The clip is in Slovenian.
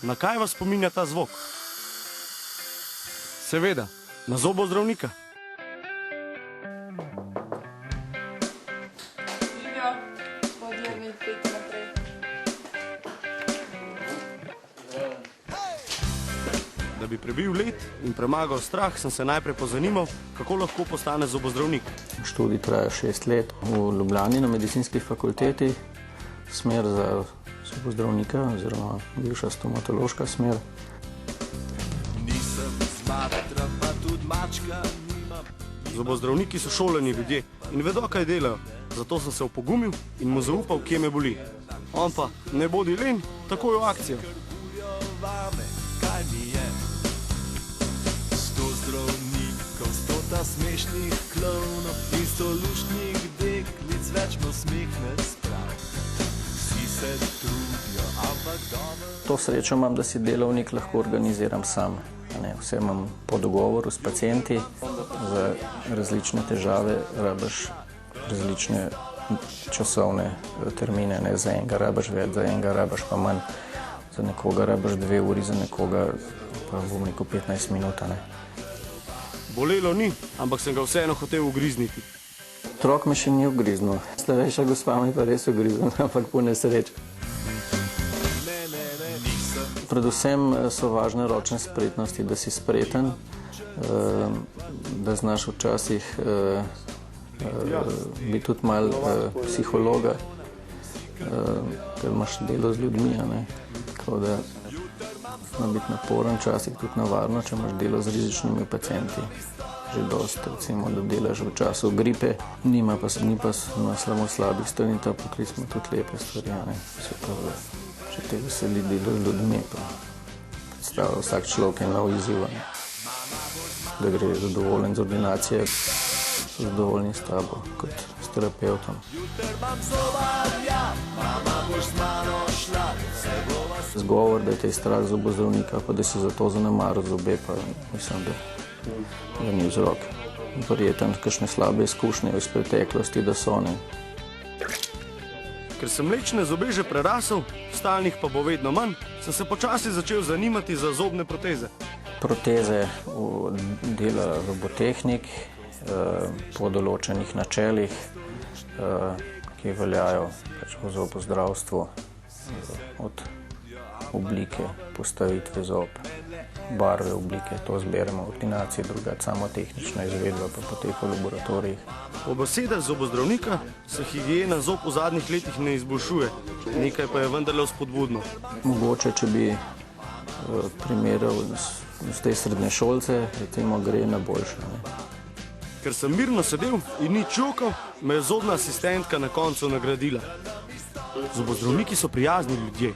Na kaj vas spominja ta zvok? Seveda, na zobozdravnika. Da bi prebil let in premagal strah, sem se najprej pozanimal, kako lahko postane zobozdravnik. Študij traja 6 let v Ljubljani na medicinski fakulteti, smer za zobozdravnika oziroma bivša stomatološka smer. Zobozdravniki so šolani ljudje in vedo, kaj delajo, zato sem se opogumil in mu zaupal, kje me boli. On pa, ne bodi len, takoj v akcijo. Zdravnikov, 100 smešnih klovnov in 100 luštnih deklic, več mo smeh ne sprav. Vsi se trudijo, ampak dobro. To srečo imam, da si delovnik lahko organiziram sam. Vse imam po dogovoru s pacienti. Za različne težave rabiš različne časovne termine. Za enega rabiš več, za enega rabiš pa manj. Za nekoga rabiš 2 uri, za nekoga pa bom rekel 15 minut. Bolelo ni, ampak sem ga vseeno hotel ugrizniti. Otrok me še ni ugriznil. Starejša gospa mi pa res ugriznil, ampak po nesreči. Predvsem so važne ročne spretnosti, da si spreten, da znaš včasih biti tudi malo psihologa, ker imaš delo z ljudmi. Tako da zna biti naporen, včasih tudi navarno, če imaš delo z rizičnimi pacienti. Že dosti, recimo, da delaš v času gripe, ni pa samo slabih strani, ta poklic ima tudi lepe stvari. Se pravi, če te veseli delo z ljudmi, pa predstavlja vsak človek je nov izziv. Da gre zadovoljen z ordinacije, so zadovoljni s tabo kot s terapeutom. Zgovor, da je te strah zobozdravnika, pa da si zato zanemaril zobe, pa mislim, da ni vzrok. Verjetno kakšne slabe izkušnje iz preteklosti, da so ne. Ker sem mlečne zobe že prerasel, stalnih pa bo vedno manj, sem se počasi začel zanimati za zobne proteze. Proteze dela robotehnik po določenih načelih, ki veljajo v zobozdravstvu, od oblike, postavitve zob, barve oblike, to zberemo v ordinaciji, drugače samo tehnična izvedba pa poteka v laboratorijih. Po besedah zobozdravnika se higiena zob v zadnjih letih ne izboljšuje, nekaj pa je vendarle vzpodbudno. Mogoče, če bi primerjal s te srednješolce, recimo gre na boljše. Ker sem mirno sedel in ni čukal, me je zobna asistentka na koncu nagradila. Zobozdravniki so prijazni ljudje.